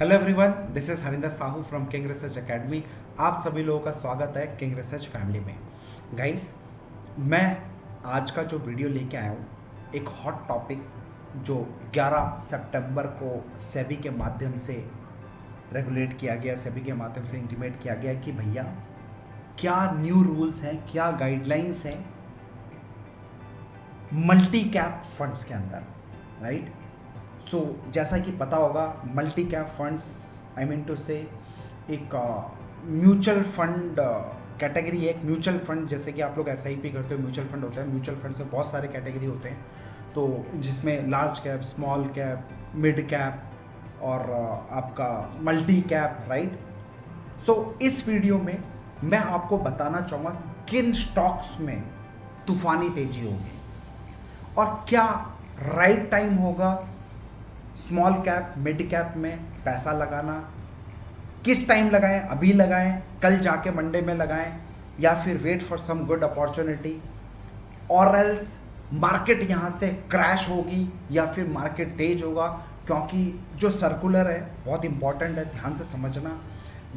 Hello everyone, this is Harinder Sahu from king research academy. आप सभी लोगों का स्वागत है किंग रिसर्च फैमिली में। गाइस, मैं आज का जो वीडियो लेके आया हूँ, एक हॉट टॉपिक जो 11 सितंबर को सेबी के माध्यम से रेगुलेट किया गया, सेबी के माध्यम से इंटीमेट किया गया कि भैया क्या न्यू रूल्स हैं, क्या गाइडलाइंस हैं मल्टी कैप फंड्स के अंदर, राइट। सो जैसा कि पता होगा, multi cap funds I mean to say एक म्यूचुअल फंड कैटेगरी है। एक म्यूचुअल फंड, जैसे कि आप लोग SIP करते हो, म्यूचुअल फंड होता है। म्यूचुअल फंड से बहुत सारे कैटेगरी होते हैं, तो जिसमें large cap, small cap, mid cap और आपका मल्टी कैप, राइट। सो इस वीडियो में मैं आपको बताना चाहूँगा किन स्टॉक्स में तूफानी तेजी होगी और क्या राइट टाइम होगा स्मॉल कैप, मिड कैप में पैसा लगाना। किस टाइम लगाएं, अभी लगाएं, कल जाके मंडे में लगाएं, या फिर wait for some good opportunity, और एल्स मार्केट यहाँ से क्रैश होगी या फिर मार्केट तेज होगा। क्योंकि जो सर्कुलर है बहुत इंपॉर्टेंट है, ध्यान से समझना।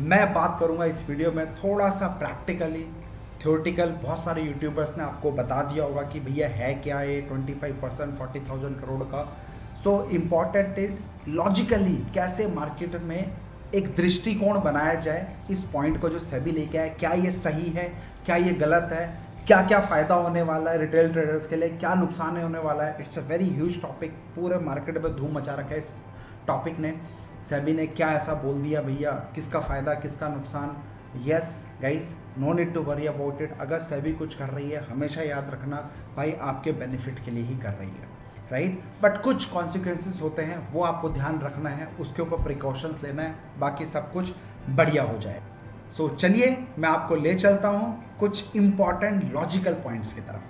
मैं बात करूँगा इस वीडियो में थोड़ा सा प्रैक्टिकली, थ्योरेटिकल। बहुत सारे यूट्यूबर्स ने आपको बता दिया होगा कि भैया है क्या ये 25% 40,000 करोड़ का। सो इम्पॉर्टेंट इट लॉजिकली कैसे मार्केट में एक दृष्टिकोण बनाया जाए इस पॉइंट को जो सेबी लेके आए। क्या ये सही है, क्या ये गलत है, क्या क्या फ़ायदा होने वाला है रिटेल ट्रेडर्स के लिए, क्या नुकसान होने वाला है। It's a very huge topic, पूरे मार्केट में धूम मचा रखा है इस टॉपिक ने। सेबी ने क्या ऐसा बोल दिया भैया, किसका फ़ायदा किसका नुकसान। Yes guys, no need to worry about it. अगर सेबी कुछ कर रही है, हमेशा याद रखना भाई आपके बेनिफिट के लिए ही कर रही है, राइट। बट कुछ कॉन्सिक्वेंसेस होते हैं, वो आपको ध्यान रखना है, उसके ऊपर प्रिकॉशंस लेना है, बाकी सब कुछ बढ़िया हो जाए। सो चलिए मैं आपको ले चलता हूँ कुछ इंपॉर्टेंट लॉजिकल पॉइंट्स की तरफ।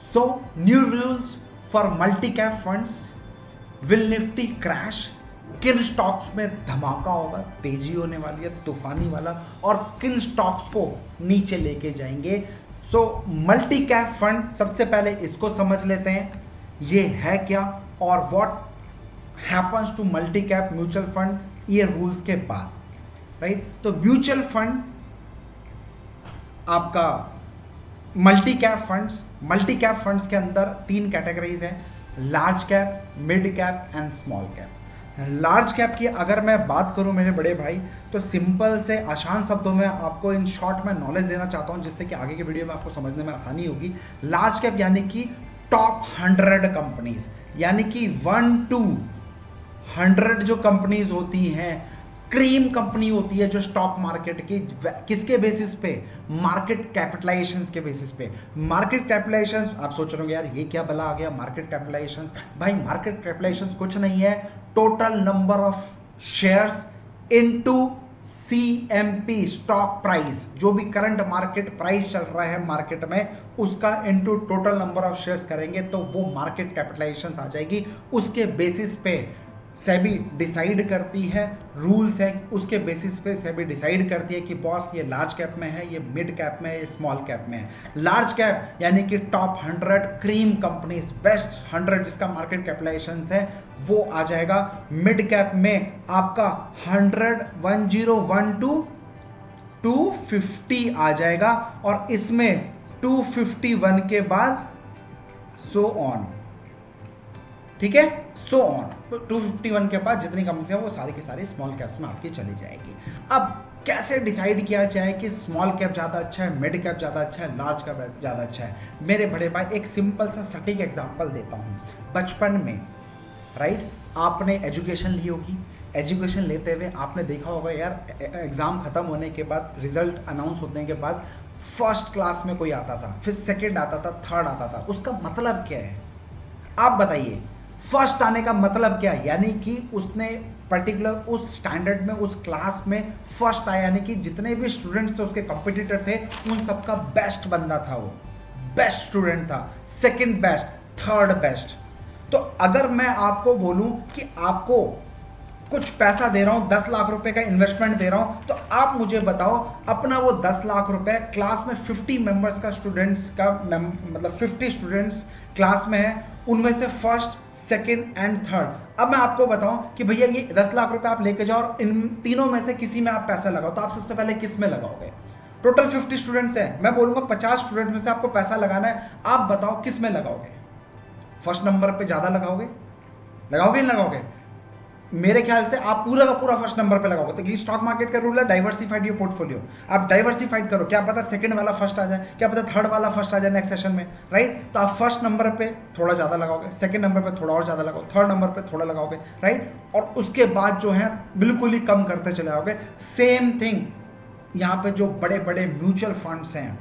So new rules for multi cap funds, will Nifty crash, किन स्टॉक्स में धमाका होगा, तेजी होने वाली है तूफानी वाला, और किन स्टॉक्स को नीचे लेके जाएंगे। सो मल्टी कैप फंड, सबसे पहले इसको समझ लेते हैं ये है क्या और what happens to multi cap mutual fund ये रूल्स के बाद, राइट। तो म्यूचुअल फंड आपका मल्टी कैप फंड्स के अंदर 3 कैटेगरीज हैं, large cap, mid cap and small cap. Large cap की अगर मैं बात करूं मेरे बड़े भाई, तो सिंपल से आसान शब्दों में आपको इन शॉर्ट में नॉलेज देना चाहता हूं, जिससे कि आगे के वीडियो में आपको समझने में आसानी होगी। लार्ज कैप यानी कि टॉप 100 कंपनीज, यानी कि 1 to 100 जो कंपनीज होती हैं, क्रीम कंपनी होती है जो स्टॉक मार्केट की, किसके बेसिस पे, मार्केट कैपिटलाइजेशंस के बेसिस पे। मार्केट कैपिटलाइजेशंस, आप सोच रहे हो यार ये क्या भला आ गया मार्केट कैपिटलाइजेशंस। भाई मार्केट कैपिटलाइजेशंस कुछ नहीं है, total number of shares into CMP stock price, जो भी करंट मार्केट प्राइस चल रहा है मार्केट में, उसका into total number of shares करेंगे तो वो मार्केट कैपिटलाइजेशंस आ जाएगी। उसके बेसिस पे सेबी डिसाइड करती है, रूल्स है उसके बेसिस पे सेबी डिसाइड करती है कि बॉस ये लार्ज कैप में है, ये मिड कैप में है, ये स्मॉल कैप में है। लार्ज कैप यानी कि टॉप 100 क्रीम कंपनीज, बेस्ट 100 जिसका मार्केट कैपिटलाइजेशन है वो आ जाएगा। मिड कैप में आपका 100, 1012 250 आ जाएगा, और इसमें 251 के बाद सो ऑन, ठीक है, सो ऑन। तो 251 के बाद जितनी कंपनी है वो सारी की सारी स्मॉल कैप्स में आपकी चली जाएगी। अब कैसे डिसाइड किया जाए कि स्मॉल कैप ज़्यादा अच्छा है, मिड कैप ज़्यादा अच्छा है, लार्ज कैप ज़्यादा अच्छा है। मेरे बड़े भाई एक सिंपल सा सटीक एग्जांपल देता हूँ। बचपन में, राइट, आपने एजुकेशन ली होगी, एजुकेशन लेते हुए आपने देखा होगा यार एग्ज़ाम ख़त्म होने के बाद, रिजल्ट अनाउंस होने के बाद फर्स्ट क्लास में कोई आता था, फिर सेकेंड आता था, थर्ड आता था। उसका मतलब क्या है आप बताइए? फर्स्ट आने का मतलब क्या है? यानी कि उसने पर्टिकुलर उस स्टैंडर्ड में, उस क्लास में फर्स्ट आया, यानी कि जितने भी स्टूडेंट्स थे उसके कंपटीटर थे उन सबका बेस्ट बंदा था, वो बेस्ट स्टूडेंट था, सेकंड बेस्ट, थर्ड बेस्ट। तो अगर मैं आपको बोलूं कि आपको कुछ पैसा दे रहा हूं, 10 लाख रुपए का इन्वेस्टमेंट दे रहा हूं, तो आप मुझे बताओ अपना वो 10 लाख रुपए क्लास में 50 मेंबर्स का स्टूडेंट्स का मतलब 50 स्टूडेंट्स क्लास में है, उनमें से फर्स्ट सेकंड एंड थर्ड। अब मैं आपको बताऊं कि भैया ये 10 लाख रुपए आप लेके जाओ और इन तीनों में से किसी में आप पैसा लगाओ, तो आप सबसे पहले किस में लगाओगे? टोटल 50 स्टूडेंट्स हैं, मैं बोलूंगा 50 स्टूडेंट में से आपको पैसा लगाना है, आप बताओ किस में लगाओगे? फर्स्ट नंबर पे ज्यादा लगाओगे नहीं लगाओगे? मेरे ख्याल से आप पूरा का पूरा फर्स्ट नंबर पे लगाओगे, क्योंकि स्टॉक मार्केट का रूल है डाइवर्सिफाइड योर पोर्टफोलियो। आप डाइवर्सिफाइड करो, क्या पता सेकंड वाला फर्स्ट आ जाए, क्या पता थर्ड वाला फर्स्ट आ जाए नेक्स्ट सेशन में, राइट? तो आप फर्स्ट नंबर पे थोड़ा ज़्यादा लगाओगे, सेकंड नंबर पे थोड़ा और ज़्यादा लगाओ, थर्ड नंबर पे थोड़ा लगाओगे, राइट? और उसके बाद जो है बिल्कुल ही कम करते चले जाओगे। सेम थिंग यहाँ पे जो बड़े बड़े म्यूचुअल फंड्स हैं,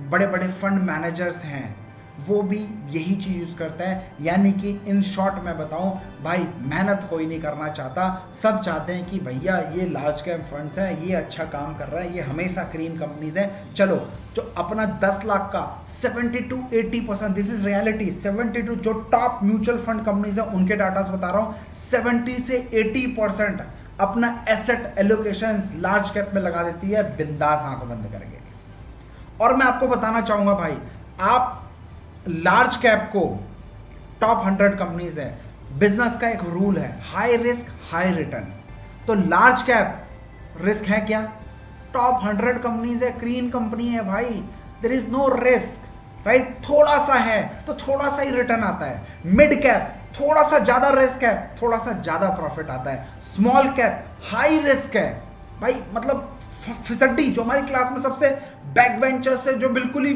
बड़े बड़े फंड मैनेजर्स हैं, वो भी यही चीज़ यूज़ करते हैं। यानी कि इन शॉर्ट मैं बताऊं भाई, मेहनत कोई नहीं करना चाहता, सब चाहते हैं कि भैया ये लार्ज कैप फंड्स हैं, ये अच्छा काम कर रहा है, ये हमेशा क्रीम कंपनीज हैं, चलो जो अपना 10 लाख का 70 to 80%, दिस इज रियलिटी, 72 जो टॉप म्यूचुअल फंड कंपनीज हैं उनके डाटास बता रहा हूँ, 70 से 80% अपना एसेट एलोकेशन लार्ज कैप में लगा देती है, बिंदास आंख बंद करके। और मैं आपको बताना चाहूंगा भाई, आप लार्ज कैप को, टॉप 100 कंपनीज है, बिजनेस का एक रूल है, हाई रिस्क हाई रिटर्न। तो लार्ज कैप रिस्क है क्या? टॉप 100 कंपनीज है, क्लीन कंपनी है भाई, there is no risk, right? थोड़ा सा है तो थोड़ा सा ही रिटर्न आता है। मिड कैप थोड़ा सा ज्यादा रिस्क है, थोड़ा सा ज्यादा प्रॉफिट आता है। स्मॉल कैप हाई रिस्क है भाई, मतलब फिसड्डी जो हमारी क्लास में सबसे बैक बेंचर से जो बिल्कुल ही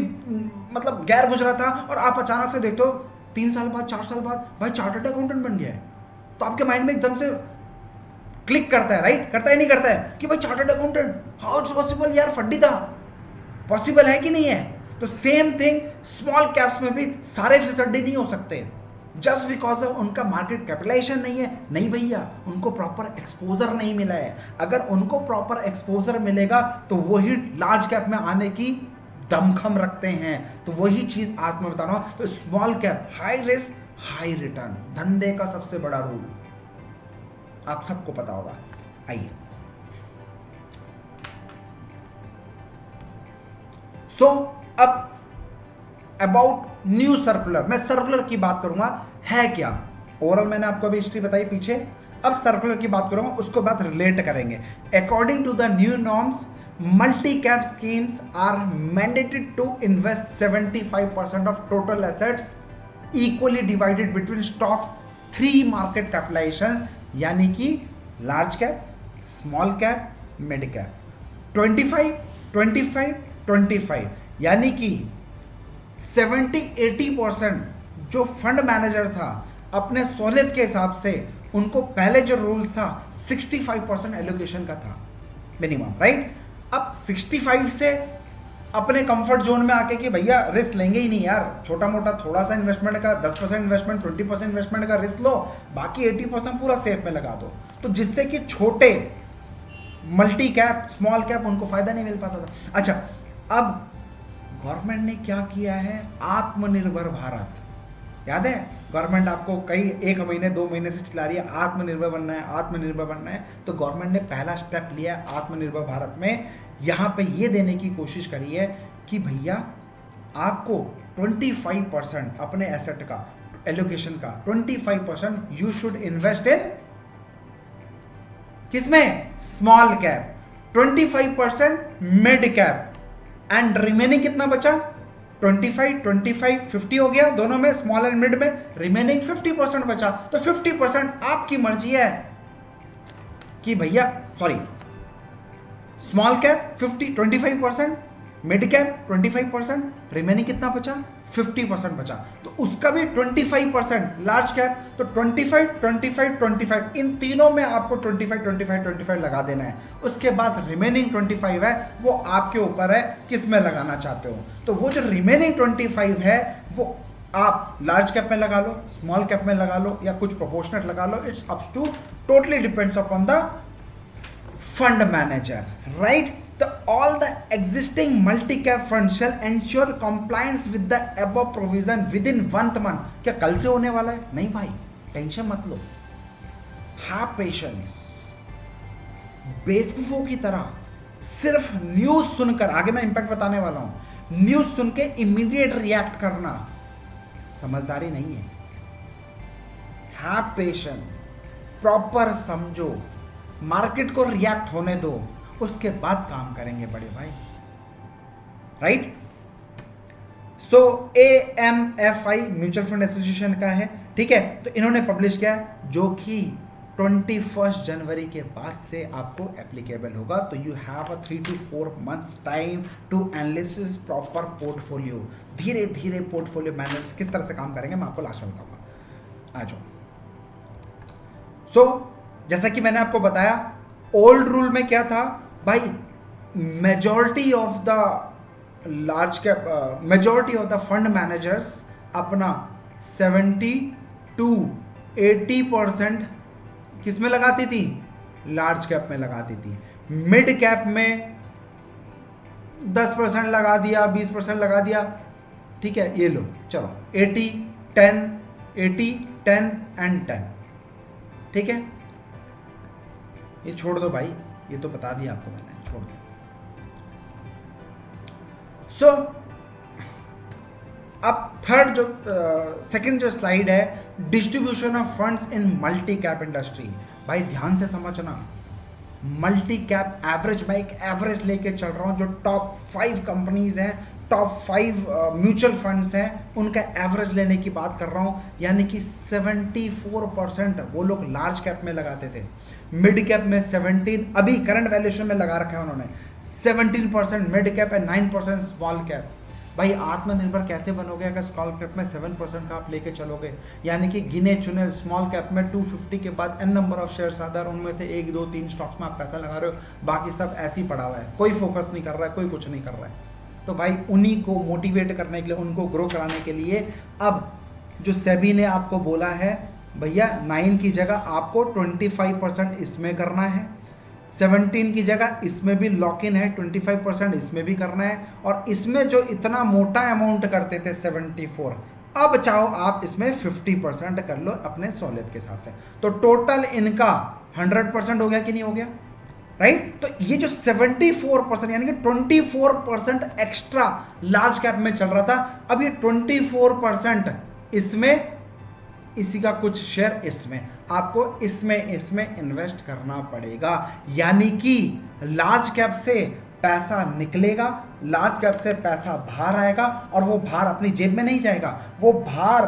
मतलब गैर गुजरा था, और आप अचानक से देखते हो 3 साल बाद 4 साल बाद भाई चार्टर्ड अकाउंटेंट बन गया है, तो आपके माइंड में एकदम से क्लिक करता है, राइट? करता है नहीं करता है कि भाई chartered accountant, how it's possible यार, फड्डी था, पॉसिबल है कि नहीं है? तो सेम थिंग स्मॉल कैप्स में भी सारे फिसड्डी नहीं हो सकते जस्ट बिकॉज ऑफ उनका मार्केट कैपिटलाइजेशन नहीं है। नहीं भैया, उनको प्रॉपर एक्सपोजर नहीं मिला है। अगर उनको प्रॉपर एक्सपोजर मिलेगा तो वही लार्ज कैप में आने की दमखम रखते हैं। तो वही चीज आज मैं बता रहा हूं। तो small cap high risk high return, धंधे का सबसे बड़ा रूल आप सबको पता होगा। आइए, सो अब अबाउट न्यू सर्कुलर, मैं सर्कुलर की बात करूंगा, है क्या? ओवरऑल मैंने आपको अभी हिस्ट्री बताई पीछे, अब सर्कुलर की बात करूंगा, उसको बात रिलेट करेंगे। According to the new norms, multi cap schemes are mandated to invest 75% of total assets equally divided between stocks 3 market capitalisations, यानी कि large cap, small cap, mid cap. 25 25 25, यानी कि 70-80% जो फंड मैनेजर था अपने सहूलियत के हिसाब से, उनको पहले जो रूल था 65% एलोकेशन का था मिनिमम, राइट? अब 65 से अपने कंफर्ट जोन में आके कि भैया रिस्क लेंगे ही नहीं यार, छोटा मोटा थोड़ा सा इन्वेस्टमेंट का 10% इन्वेस्टमेंट, 20% इन्वेस्टमेंट का रिस्क लो, बाकी 80% पूरा सेफ में लगा दो। तो जिससे कि छोटे मल्टी कैप, स्मॉल कैप, उनको फायदा नहीं मिल पाता था। अच्छा, अब गवर्नमेंट ने क्या किया है? आत्मनिर्भर भारत, याद है? गवर्नमेंट आपको कई 1 महीने 2 महीने से चला रही है आत्मनिर्भर बनना है, आत्मनिर्भर बनना है। तो गवर्नमेंट ने पहला स्टेप लिया है आत्मनिर्भर भारत में, यहाँ पे ये देने की कोशिश करी है कि भैया आपको 25% अपने एसेट का एलोकेशन का 25% यू शुड इन्वेस्ट इन किसमें? Small cap, 25% mid cap, and remaining कितना बचा? 25 25 50 हो गया दोनों में, स्मॉल एंड मिड में। रिमेनिंग 50% बचा। तो 50% आपकी मर्जी है कि भैया, sorry, small cap 25%, mid cap 25%, remaining कितना बचा? 50% बचा। तो उसका भी 25%, लार्ज कैप तो 25 25 25, इन तीनों में आपको 25 25 25 लगा देना है। उसके बाद रिमेनिंग 25 है, वो आपके ऊपर है किस में लगाना चाहते हो। तो वो जो रिमेनिंग 25 है वो आप लार्ज कैप में लगा लो, स्मॉल कैप में लगा लो, या कुछ प्रोपोर्शनेट लगा लो, it's up to, totally depends upon the fund manager, right? All the existing multi-cap funds shall ensure compliance with the above provision within 1 month। क्या कल से होने वाला है? नहीं भाई, टेंशन मत लो, हैव पेशेंस। बेवकूफों की तरह सिर्फ न्यूज सुनकर, आगे मैं इंपैक्ट बताने वाला हूं, न्यूज सुन के इमीडिएट रिएक्ट करना समझदारी नहीं है। हैव पेशेंस, प्रॉपर समझो, मार्केट को रिएक्ट होने दो, उसके बाद काम करेंगे बड़े भाई, राइट। सो AMFI म्यूचुअल फंड एसोसिएशन का है, ठीक है। तो इन्होंने पब्लिश किया है, जो कि 21 जनवरी के बाद से आपको एप्लीकेबल होगा। तो you have a 3 to 4 months time to analysis proper portfolio. धीरे धीरे पोर्टफोलियो मैनेजर्स किस तरह से काम करेंगे मैं आपको लास्ट में बताऊंगा। आ जाओ। सो जैसा कि मैंने आपको बताया, ओल्ड रूल में क्या था भाई, majority of the large cap, majority of the fund managers अपना 70 to 80% किस में लगाती थी, लार्ज कैप में लगाती थी। मिड कैप में 10% लगा दिया, 20% लगा दिया, ठीक है। ये लो चलो 80 10 80 10 एंड 10, ठीक है। ये छोड़ दो भाई, ये तो बता दिया आपको मैंने, छोड़ दो। सो अब थर्ड जो सेकंड जो स्लाइड है, distribution of funds in multi cap industry. भाई ध्यान से समझना, मल्टी कैप एवरेज, मैं एक एवरेज लेके चल रहा हूं, जो टॉप 5 कंपनीज हैं, टॉप 5 म्यूचुअल फंड्स हैं, उनका एवरेज लेने की बात कर रहा हूं। यानी कि 74% वो लोग लार्ज कैप में लगाते थे, मिड कैप में 17, अभी करंट वैल्यूएशन में लगा रखा है उन्होंने 17% mid cap and 9% small cap. भाई आत्मनिर्भर कैसे बनोगे अगर स्मॉल कैप में 7% का आप लेके चलोगे। यानी कि गिने चुने स्मॉल कैप में 250 के बाद n नंबर ऑफ शेयर्स आता है, उनमें से 1 2 3 स्टॉक्स में आप पैसा लगा रहे हो, बाकी सब ऐसे ही पड़ा हुआ है, कोई फोकस नहीं कर रहा है, कोई कुछ नहीं कर रहा है। तो भाई उन्हीं को मोटिवेट करने के लिए, उनको ग्रो कराने के लिए अब जो सेबी ने आपको बोला है, भैया 9 की जगह आपको 25% इसमें करना है, 17 की जगह इसमें भी लॉक इन है, 25% इसमें भी करना है, और इसमें जो इतना मोटा अमाउंट करते थे 74, अब चाहो आप इसमें 50% कर लो अपने सहूलियत के हिसाब से। तो टोटल इनका 100% हो गया कि नहीं हो गया, राइट। तो ये जो 74% यानी कि 24% एक्स्ट्रा लार्ज कैप में चल रहा था, अब ये 24% इसमें, इसी का कुछ शेयर इसमें, आपको इसमें इन्वेस्ट करना पड़ेगा। यानी कि लार्ज कैप से पैसा निकलेगा, लार्ज कैप से पैसा बाहर आएगा, और वो बाहर अपनी जेब में नहीं जाएगा, वो बाहर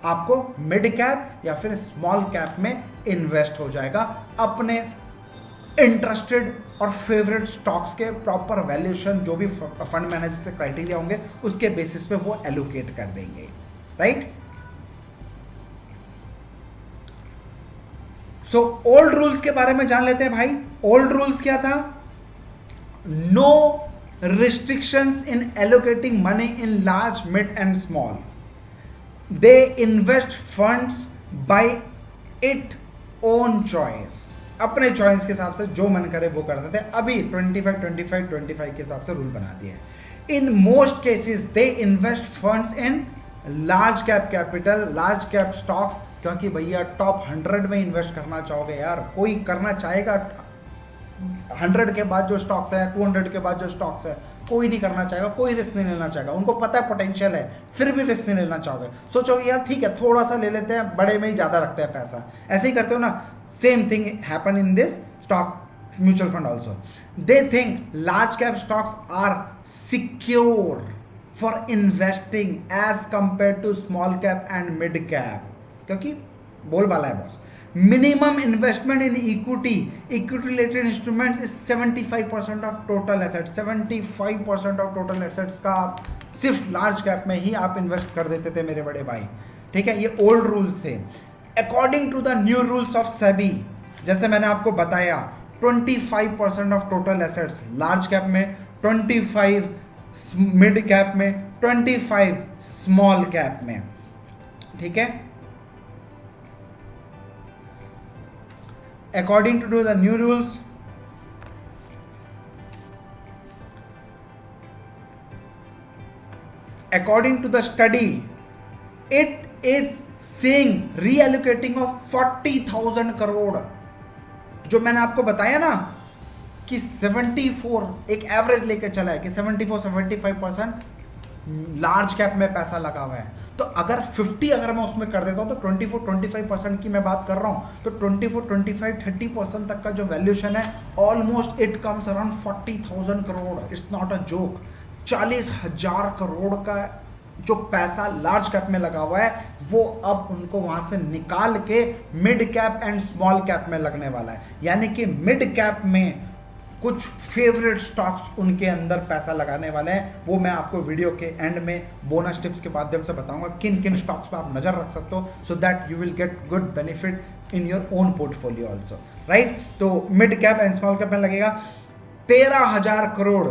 आपको मिड कैप या फिर स्मॉल कैप में इन्वेस्ट हो जाएगा, अपने इंटरेस्टेड और फेवरेट स्टॉक्स के प्रॉपर वैल्यूएशन जो भी फंड मैनेजर से क्राइटेरिया होंगे उसके बेसिस पे वो एलोकेट कर देंगे, राइट। सो ओल्ड रूल्स के बारे में जान लेते हैं भाई। ओल्ड रूल्स क्या था, no restrictions in allocating money in large mid and small, they invest funds by it own choice, अपने चॉइस के हिसाब से जो मन करे वो करते थे। अभी 25-25-25 के हिसाब से रूल बना दिए। In most cases they invest funds in large cap capital, large cap stocks, क्योंकि भैया टॉप 100 में इन्वेस्ट करना चाहोगे यार, कोई करना चाहेगा 100 के बाद जो स्टॉक्स है, 200 के बाद जो स्टॉक्स है, कोई नहीं करना चाहेगा, कोई रिस्क नहीं लेना चाहेगा। उनको पता है पोटेंशियल है, फिर भी रिस्क नहीं लेना चाहोगे। सोचोगे यार ठीक है थोड़ा सा ले लेते हैं, बड़े में ही ज़्यादा रखते हैं पैसा, ऐसे ही करते हो ना। Same thing happen in this stock mutual fund also. They think large cap stocks are secure for investing as compare to small cap and mid cap, क्योंकि बोलबाला है boss. Minimum investment in equity related instruments is 75% of total assets. 75% of total assets का आप सिर्फ large cap में ही आप invest कर देते थे मेरे बड़े भाई, ठीक है। ये ओल्ड रूल्स थे। According to the new rules of SEBI, जैसे मैंने आपको बताया 25% of total assets large cap में, 25 मिड कैप में, 25 स्मॉल कैप में, ठीक है। According to the new rules, according to the study, it is saying reallocating of 40,000 crore, जो मैंने आपको बताया ना कि 74 एक एवरेज लेके चला है कि 74-75% लार्ज कैप में पैसा लगा हुआ है। तो अगर 50 अगर मैं उसमें कर देता हूं तो 24-25% की मैं बात कर रहा हूं, तो 24-25-30% तक का जो वैल्यूएशन है almost it comes around 40,000 crore. It's not a joke. 40,000 crore का जो पैसा लार्ज कैप में लगा हुआ है वो अब उनको वहां से निकाल के mid cap and small cap में लगने वाला है। यानी कि मिड कैप में कुछ फेवरेट स्टॉक्स उनके अंदर पैसा लगाने वाले हैं। वो मैं आपको वीडियो के एंड में बोनस टिप्स के माध्यम से बताऊंगा किन किन स्टॉक्स पे आप नजर रख सकते हो, so that you will get good benefit in your own portfolio also, right. तो mid cap and small cap में लगेगा 13,000 करोड़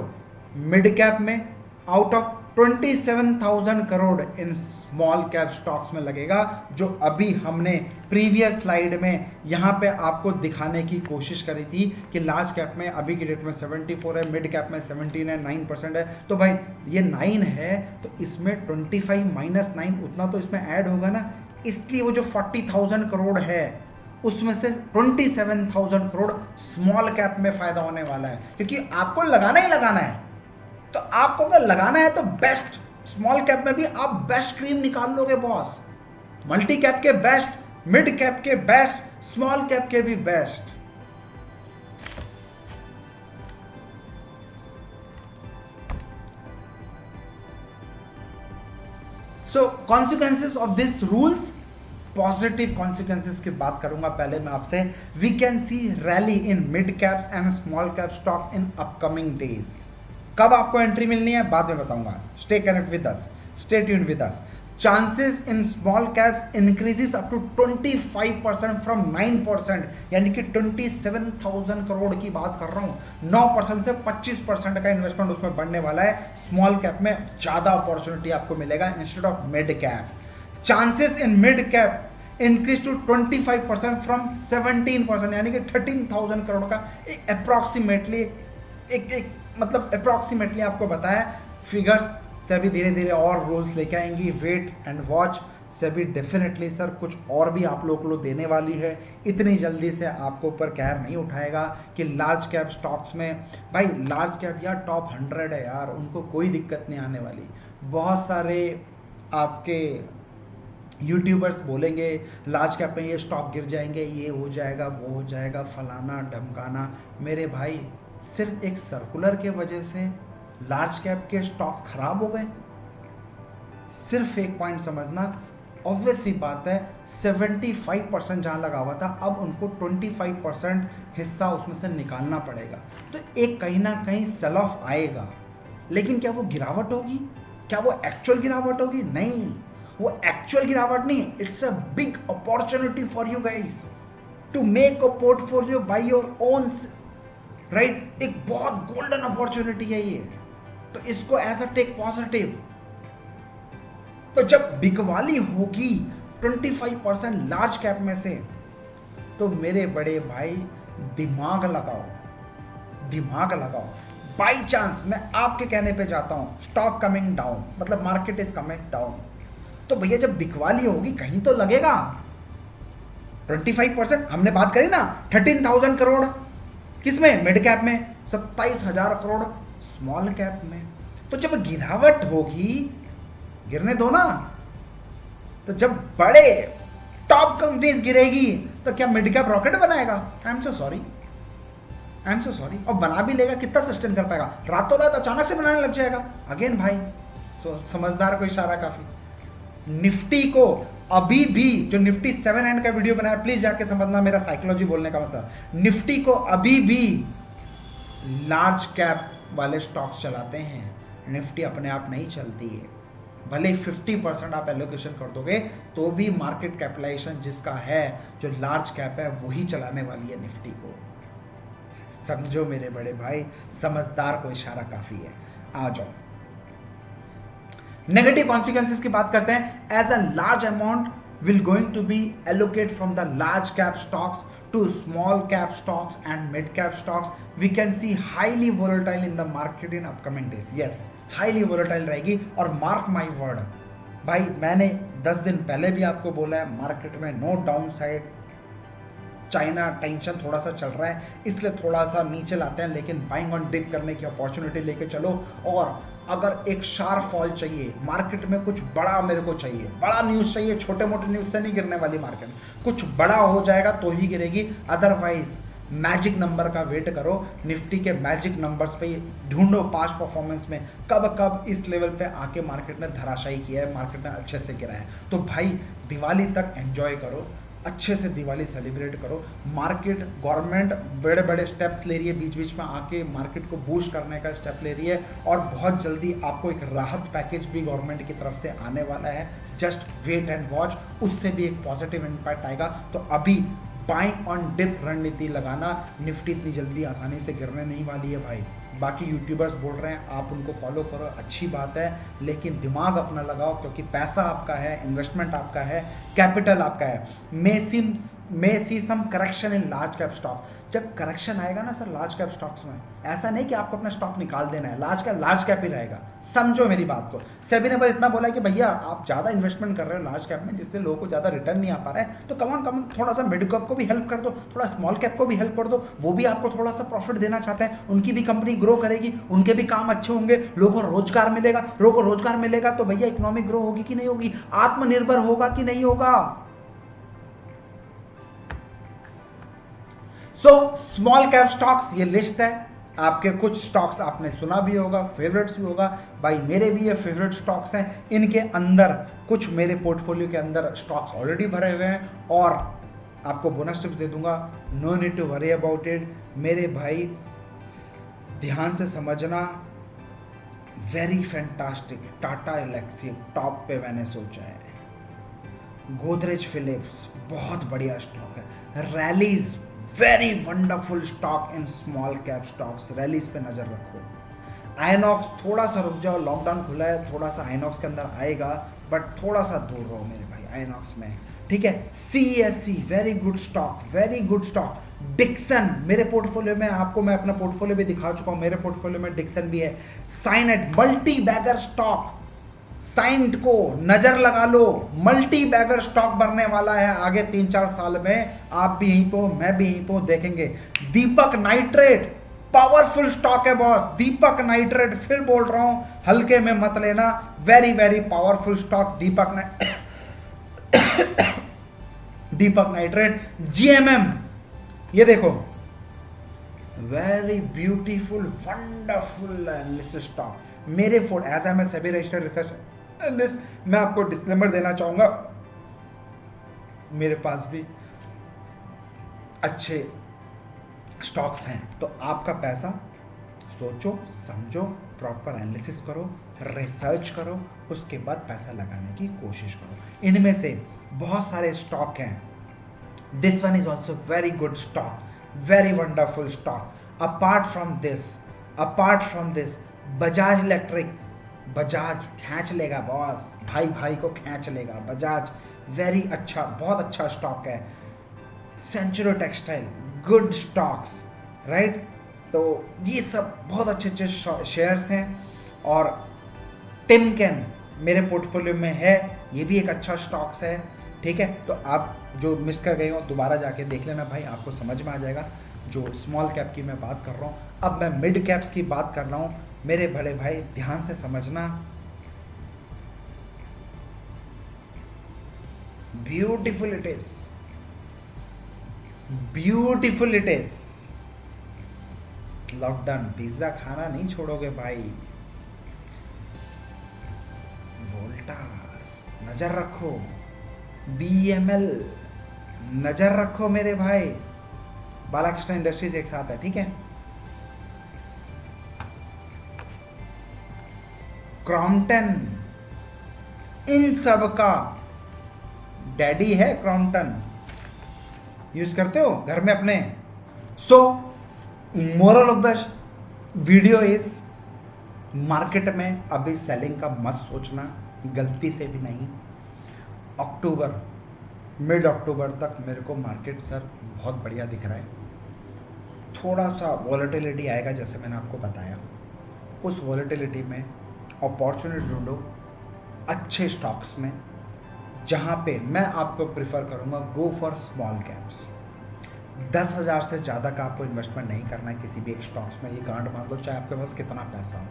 मिड कैप में, out of 27,000 crore in small cap stocks में लगेगा, जो अभी हमने प्रीवियस स्लाइड में यहां पे आपको दिखाने की कोशिश करी थी कि लार्ज कैप में अभी की डेट में 74 है, मिड कैप में 17 है, 9% है। तो भाई ये 9 है तो इसमें 25 माइनस 9 उतना तो इसमें ऐड होगा ना, इसलिए वो जो 40,000 करोड़ है उसमें से 27,000 करोड़ स्मॉल कैप में फायदा होने वाला है, क्योंकि आपको लगाना ही लगाना है। तो आपको अगर लगाना है तो बेस्ट स्मॉल कैप में भी आप बेस्ट क्रीम निकाल लोगे बॉस। मल्टी कैप के बेस्ट, मिड कैप के बेस्ट, स्मॉल कैप के भी best. So consequences of this rules, positive consequences की बात करूंगा पहले मैं आपसे। We can see rally in mid caps and small cap stocks in upcoming days. कब आपको एंट्री मिलनी है बाद में बताऊंगा। Stay connect with us, stay tuned with us. Chances in small caps increases up to 25% from 9%, यानी कि 27,000 करोड़ की बात कर रहा हूं। 9% से 25% का इन्वेस्टमेंट उसमें बढ़ने वाला है। स्मॉल कैप में ज्यादा अपॉर्चुनिटी आपको मिलेगा instead of mid cap. Chances in mid cap increase to 25% from 17%, यानी कि 13,000 करोड़ का अप्रॉक्सीमेटली एक मतलब अप्रॉक्सीमेटली आपको बताया। फिगर्स से भी धीरे धीरे और रूल्स लेके आएंगी। वेट एंड वॉच से भी डेफिनेटली सर कुछ और भी आप लोगों को देने वाली है। इतनी जल्दी से आपको ऊपर कहर नहीं उठाएगा कि लार्ज कैप स्टॉक्स में, भाई लार्ज कैप यार टॉप 100 है यार, उनको कोई दिक्कत नहीं आने वाली। बहुत सारे आपके यूट्यूबर्स बोलेंगे लार्ज कैप में ये स्टॉक गिर जाएंगे, ये हो जाएगा, वो हो जाएगा, फलाना ढमकाना। मेरे भाई सिर्फ एक सर्कुलर के वजह से लार्ज कैप के स्टॉक्स खराब हो गए? सिर्फ एक पॉइंट समझना, ऑब्वियस सी बात है 75% जहां लगा हुआ था अब उनको 25% हिस्सा उसमें से निकालना पड़ेगा। तो एक कहीं ना कहीं सेल ऑफ आएगा, लेकिन क्या वो गिरावट होगी? क्या वो एक्चुअल गिरावट होगी? नहीं, वो एक्चुअल गिरावट नहीं, it's a big opportunity for you guys to make a portfolio by your own, right. एक बहुत गोल्डन अपॉर्चुनिटी है ये, तो इसको एज अ टेक पॉजिटिव। तो जब बिकवाली होगी 25% लार्ज कैप में से, तो मेरे बड़े भाई दिमाग लगाओ, दिमाग लगाओ। बाई चांस मैं आपके कहने पे जाता हूं स्टॉक कमिंग डाउन, मतलब मार्केट इज कमिंग डाउन, तो भैया जब बिकवाली होगी कहीं तो लगेगा। 25% हमने बात करी ना, 13,000 करोड़ किसमें? मिड कैप में, 27,000 करोड़ स्मॉल कैप में। तो जब गिरावट होगी, गिरने दो ना, तो जब बड़े टॉप कंपनीज गिरेगी तो क्या मिड कैप रॉकेट बनाएगा? I am so sorry, I am so sorry. और बना भी लेगा, कितना सस्टेन कर पाएगा? रातों रात अचानक से बनाने लग जाएगा अगेन भाई। समझदार को इशारा काफी। निफ्टी को अभी भी, जो निफ्टी 7 एंड का वीडियो बनाया प्लीज जाके समझना मेरा साइकोलॉजी बोलने का मतलब, निफ्टी को अभी भी लार्ज कैप वाले स्टॉक्स चलाते हैं। निफ्टी अपने आप नहीं चलती है, भले 50% आप एलोकेशन कर दोगे तो भी मार्केट कैपिटलाइजेशन जिसका है, जो लार्ज कैप है, वही चलाने वाली है निफ्टी को। समझो मेरे बड़े भाई, समझदार को इशारा काफी है। आ जाओ नेगेटिव कॉन्सिक्वेंसेस की बात करते हैं। As a large amount will going to be allocate from the large cap stocks to small cap stocks and mid cap stocks, we can see highly volatile in the market in upcoming days. Yes, highly volatile रहेगी। और mark my word, भाई मैंने 10 दिन पहले भी आपको बोला है, मार्केट में no down side, China tension थोड़ा सा चल रहा है इसलिए थोड़ा सा नीचे लाते हैं, लेकिन बाइंग ऑन डिप करने की अपॉर्चुनिटी लेके चलो। और अगर एक शार्प फॉल चाहिए मार्केट में, कुछ बड़ा मेरे को चाहिए, बड़ा न्यूज़ चाहिए, छोटे मोटे न्यूज़ से नहीं गिरने वाली मार्केट, कुछ बड़ा हो जाएगा तो ही गिरेगी, अदरवाइज मैजिक नंबर का वेट करो। निफ्टी के मैजिक नंबर्स पे ढूंढो पास्ट परफॉर्मेंस में कब कब इस लेवल पे आके मार्केट ने धराशायी किया है, मार्केट ने अच्छे से गिरा है। तो भाई दिवाली तक एंजॉय करो, अच्छे से दिवाली सेलिब्रेट करो। मार्केट गवर्नमेंट बड़े बड़े स्टेप्स ले रही है, बीच बीच में आके मार्केट को बूस्ट करने का स्टेप ले रही है, और बहुत जल्दी आपको एक राहत पैकेज भी गवर्नमेंट की तरफ से आने वाला है। जस्ट वेट एंड वॉच, उससे भी एक पॉजिटिव इम्पैक्ट आएगा। तो अभी बाइंग ऑन डिप रणनीति लगाना, निफ्टी इतनी जल्दी आसानी से गिरने नहीं वाली है भाई। बाकी यूट्यूबर्स बोल रहे हैं आप उनको फॉलो करो, अच्छी बात है, लेकिन दिमाग अपना लगाओ, क्योंकि पैसा आपका है, इन्वेस्टमेंट आपका है, कैपिटल आपका है। May see some correction in large cap stock. जब करेक्शन आएगा ना सर लार्ज कैप स्टॉक्स में, ऐसा नहीं कि आपको अपना स्टॉक निकाल देना है, लार्ज कैप ही रहेगा, समझो मेरी बात को। सेबी ने बस इतना बोला कि भैया आप ज़्यादा इन्वेस्टमेंट कर रहे हो लार्ज कैप में, जिससे लोगों को ज़्यादा रिटर्न नहीं आ पा रहा है, तो कम थोड़ा सा मिड कैप को भी हेल्प कर दो, थोड़ा स्मॉल कैप को भी हेल्प कर दो, वो भी आपको थोड़ा सा प्रॉफिट देना चाहते हैं, उनकी भी कंपनी ग्रो करेगी, उनके भी काम अच्छे होंगे, लोगों को रोजगार मिलेगा, तो भैया इकोनॉमिक ग्रो होगी कि नहीं होगी, आत्मनिर्भर होगा कि नहीं होगा। सो स्मॉल कैप स्टॉक्स ये लिस्ट है, आपके कुछ स्टॉक्स आपने सुना भी होगा, फेवरेट्स भी होगा, भाई मेरे भी ये फेवरेट स्टॉक्स हैं। इनके अंदर कुछ मेरे पोर्टफोलियो के अंदर स्टॉक्स ऑलरेडी भरे हुए हैं, और आपको बोनस टिप्स दे दूंगा, no need to worry about it मेरे भाई, ध्यान से समझना। Very fantastic, Tata Elxsi top पे मैंने सोचा है, गोदरेज फिलिप्स बहुत बढ़िया स्टॉक है, rallies very wonderful stock in small cap stocks, rallies पे नजर रखो। आइनॉक्स थोड़ा सा रुक जाओ, लॉकडाउन खुला है, थोड़ा सा आइनॉक्स के अंदर आएगा, बट थोड़ा सा दूर रहो मेरे भाई आइनॉक्स में, ठीक है। CSC very good stock. Dixon मेरे पोर्टफोलियो में, आपको मैं अपना पोर्टफोलियो भी दिखा चुका हूं, मेरे पोर्टफोलियो में डिक्सन भी है। साइनेट मल्टी बैगर स्टॉक, साइंट को नजर लगा लो, मल्टी बैगर स्टॉक बनने वाला है आगे 3-4 साल में, आप भी यहीं पे, मैं भी यहीं पे देखेंगे। दीपक नाइट्रेट पावरफुल स्टॉक है बॉस, दीपक नाइट्रेट फिर बोल रहा हूं, हल्के में मत लेना, very very powerful stock Deepak nitrite. GMM ये देखो, very beautiful wonderful analysis stock मेरे as am a SEBI registered research analyst, मैं आपको डिस्क्लेमर देना चाहूंगा, मेरे पास भी अच्छे स्टॉक्स हैं, तो आपका पैसा सोचो समझो, प्रॉपर एनालिसिस करो, रिसर्च करो, उसके बाद पैसा लगाने की कोशिश करो। इनमें से बहुत सारे स्टॉक हैं, this one is also very good stock, very wonderful stock. Apart from this Bajaj electric, Bajaj खींच लेगा बॉस, भाई को खींच लेगा बजाज, वेरी अच्छा, बहुत अच्छा स्टॉक है। Century textile good stocks, right. तो ये सब बहुत अच्छे शेयर्स हैं, और टिमकेन मेरे पोर्टफोलियो में है, ये भी एक अच्छा स्टॉक्स है, ठीक है। तो आप जो मिस कर गए हो दोबारा जाके देख लेना भाई, आपको समझ में आ जाएगा। जो स्मॉल कैप की मैं बात कर रहा हूँ, अब मैं मिड कैप्स की बात कर रहा हूँ, मेरे बड़े भाई ध्यान से समझना। Beautiful it is, lockdown pizza खाना नहीं छोड़ोगे भाई। वोल्टास नजर रखो, BML नजर रखो मेरे भाई, बालाकृष्ण इंडस्ट्रीज एक साथ है, ठीक है। क्रॉम्पटन इन सब का डैडी है, क्रॉम्पटन यूज करते हो घर में अपने। सो moral of the video is, market में अभी सेलिंग का मत सोचना, गलती से भी नहीं। मिड अक्टूबर तक मेरे को मार्केट सर बहुत बढ़िया दिख रहा है, थोड़ा सा वॉलेटिलिटी आएगा जैसे मैंने आपको बताया, उस वॉलेटिलिटी में अपॉर्चुनिटी ढूंढो, अच्छे स्टॉक्स में, जहाँ पे मैं आपको प्रिफर करूँगा गो फॉर स्मॉल कैप्स। 10,000 से ज़्यादा का आपको इन्वेस्टमेंट नहीं करना है किसी भी एक स्टॉक्स में, ये गांठ मान लो चाहे आपके पास कितना पैसा हो।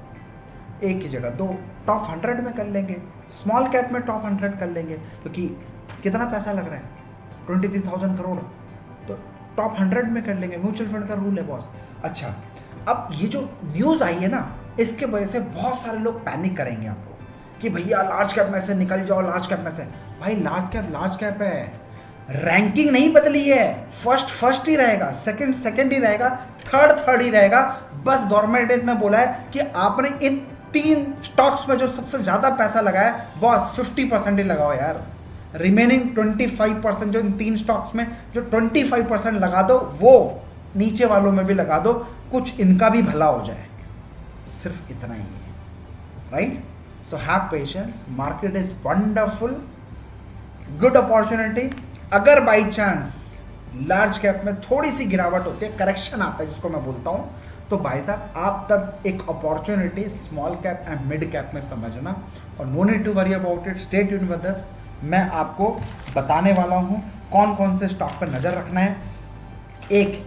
एक ही जगह दो टॉप 100 में कर लेंगे, स्मॉल कैप में टॉप 100 कर लेंगे, क्योंकि कितना पैसा लग रहा है 23,000 करोड़, तो टॉप 100 में कर लेंगे। म्यूचुअल फंड का रूल है बॉस। अच्छा, अब ये जो न्यूज़ आई है ना, इसके वजह से बहुत सारे लोग पैनिक करेंगे आपको कि भैया लार्ज कैप में से निकल जाओ, लार्ज कैप में से। भाई लार्ज कैप है, रैंकिंग नहीं बदली है, फर्स्ट ही रहेगा, सेकंड ही रहेगा, थर्ड ही रहेगा। बस गवर्नमेंट ने बोला है कि आपने इन 3 स्टॉक्स में जो सबसे ज़्यादा पैसा लगाया बॉस 50% ही लगाओ यार, रिमेनिंग 25% जो इन 3 स्टॉक्स में जो 25% लगा दो, वो नीचे वालों में भी लगा दो, कुछ इनका भी भला हो जाए। सिर्फ इतना ही है, right? So have patience, market is wonderful, good opportunity. अगर बाई चांस लार्ज कैप में थोड़ी सी गिरावट होती है, करेक्शन आता है जिसको मैं बोलता हूँ, तो भाई साहब आप तब एक opportunity small cap and mid cap में समझना, और no need to worry about it. Stay tuned with us, मैं आपको बताने वाला हूँ कौन कौन से स्टॉक पर नज़र रखना है। एक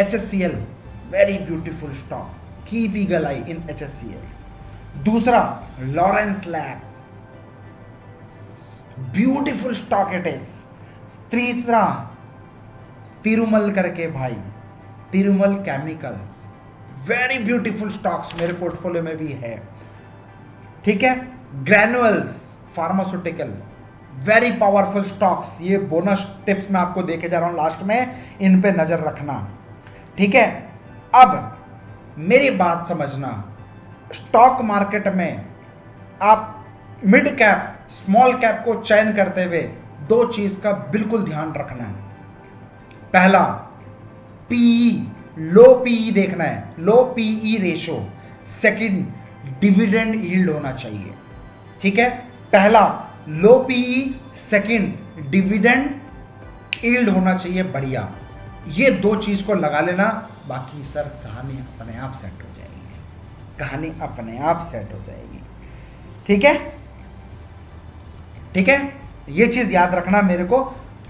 HSCL, very beautiful stock, keep eagle eye in HSCL। दूसरा Laurus lab, beautiful stock it is. तीसरा तिरुमल करके भाई, Tirumalai chemicals, very beautiful stocks मेरे पोर्टफोलियो में भी है, ठीक है। Granules pharmaceutical, very powerful stocks. ये बोनस टिप्स मैं आपको देके जा रहा हूं लास्ट में, इन पे नजर रखना, ठीक है। अब मेरी बात समझना, स्टॉक मार्केट में आप मिड कैप स्मॉल कैप को चयन करते हुए 2 चीज का बिल्कुल ध्यान रखना है। पहला, पीई, लो पीई देखना है, low PE ratio. Second, dividend yield होना चाहिए, ठीक है। पहला low PE, second dividend yield होना चाहिए बढ़िया। ये 2 चीज को लगा लेना, बाकी सर कहानी अपने आप सेट हो जाएगी, कहानी अपने आप सेट हो जाएगी, ठीक है, ठीक है। ये चीज याद रखना मेरे को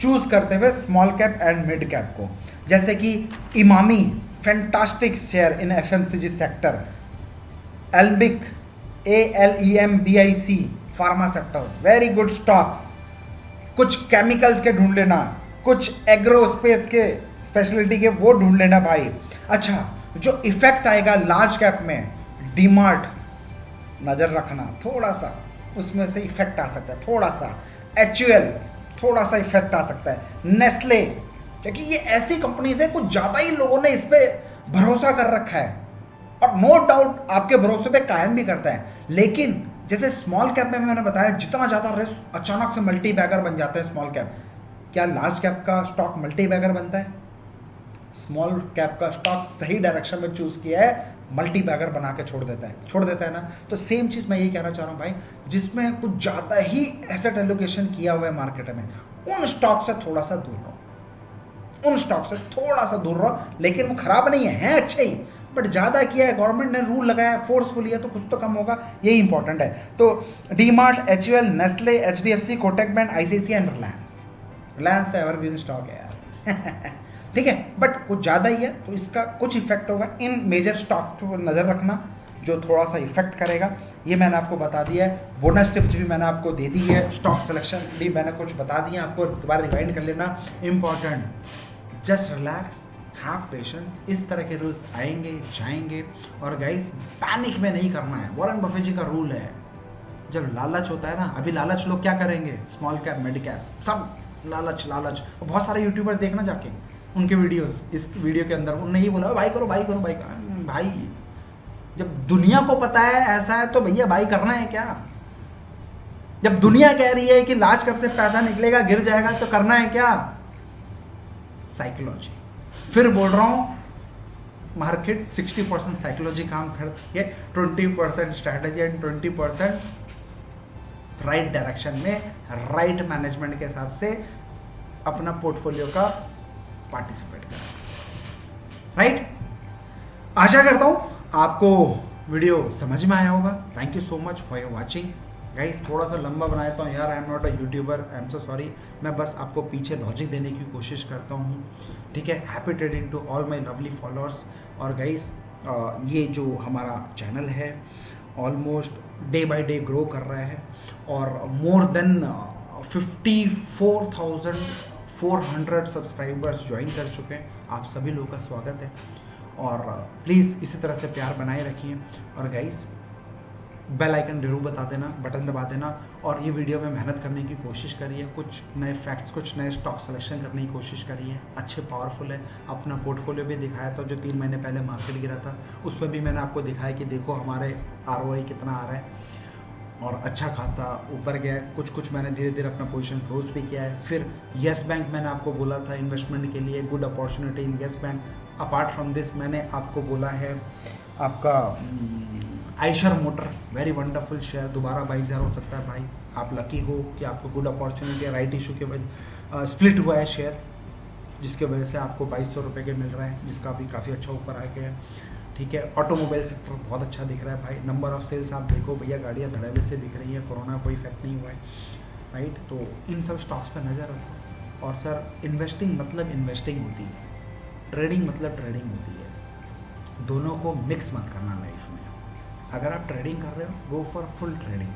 चूज करते हुए small cap and mid cap को। जैसे कि Emami, fantastic share in FMCG sector. Alembic, ALEMBIC, pharma sector, very good stocks. कुछ केमिकल्स के ढूंढ लेना, कुछ एग्रोस्पेस के स्पेशलिटी के वो ढूंढ लेना भाई। अच्छा, जो इफेक्ट आएगा लार्ज कैप में, डीमार्ट नजर रखना, थोड़ा सा उसमें से इफेक्ट आ सकता है, थोड़ा सा। HUL, थोड़ा सा इफेक्ट आ सकता है। नेस्ले, क्योंकि ये ऐसी कंपनीज है, कुछ ज्यादा ही लोगों ने इस पे भरोसा कर रखा है, और नो डाउट आपके भरोसे पे कायम भी करता है। लेकिन जैसे स्मॉल कैप में मैंने बताया, जितना ज्यादा रिस्क, अचानक से मल्टी बैगर बन जाता है स्मॉल कैप। क्या लार्ज कैप का स्टॉक मल्टी बैगर बनता है? स्मॉल कैप का स्टॉक सही डायरेक्शन में चूज किया है, मल्टी बैगर बना के छोड़ देता है ना। तो सेम चीज मैं यही कहना चाह रहा हूं भाई, जिसमें कुछ ज्यादा ही एसेट एलोकेशन किया हुआ है मार्केट में, उन स्टॉक से थोड़ा सा दूर रहो, उन स्टॉक से थोड़ा सा दूर रहो। लेकिन वो खराब नहीं है अच्छे ही, बट ज्यादा किया है, गवर्नमेंट ने रूल लगाया है, फोर्सफुली है, तो कुछ तो कम होगा, यही इंपॉर्टेंट है। तो DMart, HUL, Nestle, HDFC, Kotak bank, ICICI and Reliance evergreen stock है यार ठीक है, बट कुछ ज़्यादा ही है तो इसका कुछ इफेक्ट होगा। इन मेजर स्टॉक पर नज़र रखना जो थोड़ा सा इफेक्ट करेगा, ये मैंने आपको बता दिया है। बोनस टिप्स भी मैंने आपको दे दी है, स्टॉक सिलेक्शन भी मैंने कुछ बता दिया, आपको दोबारा रिवाइंड कर लेना, important. Just relax, have patience. इस तरह के रूल्स आएंगे जाएंगे, और गाइस पैनिक में नहीं करना है। वॉरेन बफेट जी का रूल है, जब लालच होता है ना, अभी लालच लोग क्या करेंगे, स्मॉल कैप मिड कैप सब लालच। बहुत सारे यूट्यूबर्स देखना जाके उनके वीडियोस, इस वीडियो के अंदर उन्होंने ये बोला भाई करो भाई करो भाई करो। भाई जब दुनिया को पता है ऐसा है तो भैया भाई करना है क्या? जब दुनिया कह रही है कि लार्ज कैप से पैसा निकलेगा गिर जाएगा तो करना है क्या? साइकोलॉजी। फिर बोल रहा हूं, मार्केट 60% साइकोलॉजी काम करती है, 20% स्ट्रैटेजी एंड 20% राइट डायरेक्शन में राइट मैनेजमेंट के हिसाब से अपना पोर्टफोलियो का पार्टिसिपेट करें, राइट। आशा करता हूं आपको वीडियो समझ में आया होगा। Thank you so much for your watching. Guys थोड़ा सा लंबा बनाया तो यार, I am not a YouTuber, I am so sorry. मैं बस आपको पीछे लॉजिक देने की कोशिश करता हूँ, ठीक है। Happy trading to all my lovely followers. और गाइस ये जो हमारा चैनल है almost day by day grow कर रहा है और मोर देन 54,400 सब्सक्राइबर्स ज्वाइन कर चुके हैं। आप सभी लोगों का स्वागत है और प्लीज़ इसी तरह से प्यार बनाए रखिए। और गाइस बेल आइकन जरूर बता देना, बटन दबा देना और ये वीडियो में मेहनत करने की कोशिश करिए, कुछ नए फैक्ट्स, कुछ नए स्टॉक सिलेक्शन करने की कोशिश करिए। अच्छे पावरफुल है। अपना पोर्टफोलियो भी दिखाया था जो 3 महीने पहले मार्केट गिरा था, उसमें भी मैंने आपको दिखाया कि देखो हमारे ROI कितना आ रहा है और अच्छा खासा ऊपर गया है। कुछ मैंने धीरे धीरे अपना पोजीशन क्लोज भी किया है। फिर येस बैंक मैंने आपको बोला था इन्वेस्टमेंट के लिए, good opportunity in yes bank. Apart from this मैंने आपको बोला है आपका Eicher motor, very wonderful share, दोबारा 22,000 हो सकता है भाई। आप लकी हो कि आपको गुड अपॉर्चुनिटी है, राइट इशू के वजह स्प्लिट हुआ है शेयर, जिसके वजह से आपको 2,200 रुपये के मिल रहा है, जिसका भी काफ़ी अच्छा ऊपर आ गया है, ठीक है। ऑटोमोबाइल सेक्टर बहुत अच्छा दिख रहा है भाई। नंबर ऑफ सेल्स आप देखो भैया, गाड़ियाँ धड़ल्ले से दिख रही है, कोरोना कोई इफेक्ट नहीं हुआ है, राइट। तो इन सब स्टॉक्स पर नज़र रखो। और सर इन्वेस्टिंग मतलब इन्वेस्टिंग होती है, ट्रेडिंग मतलब ट्रेडिंग होती है, दोनों को मिक्स मत करना लाइफ में। अगर आप ट्रेडिंग कर रहे हो go for full trading,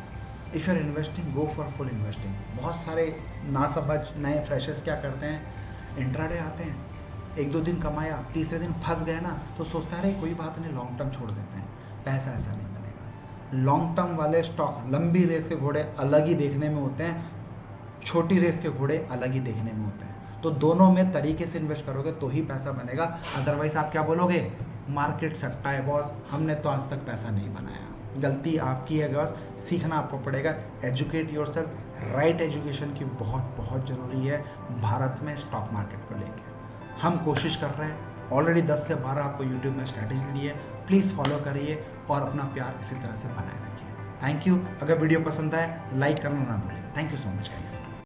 if you are investing go for full investing. बहुत सारे नासमझ नए फ्रेशर्स क्या करते हैं, इंट्राडे आते हैं, 1-2 दिन कमाया, तीसरे दिन फंस गए ना तो सोचता है अरे कोई बात नहीं, लॉन्ग टर्म छोड़ देते हैं। पैसा ऐसा नहीं बनेगा। लॉन्ग टर्म वाले स्टॉक, लंबी रेस के घोड़े अलग ही देखने में होते हैं, छोटी रेस के घोड़े अलग ही देखने में होते हैं। तो दोनों में तरीके से इन्वेस्ट करोगे तो ही पैसा बनेगा। अदरवाइज आप क्या बोलोगे, मार्केट सट्टा है बॉस, हमने तो आज तक पैसा नहीं बनाया। गलती आपकी है बॉस, सीखना आपको पड़ेगा। एजुकेट योरसेल्फ, राइट एजुकेशन की बहुत बहुत ज़रूरी है भारत में स्टॉक मार्केट को लेकर। हम कोशिश कर रहे हैं, ऑलरेडी 10 से 12 आपको यूट्यूब में स्ट्रैटेजी दी है, प्लीज़ फॉलो करिए और अपना प्यार इसी तरह से बनाए रखिए। Thank you. अगर वीडियो पसंद आए लाइक करना ना भूलें। Thank you so much guys.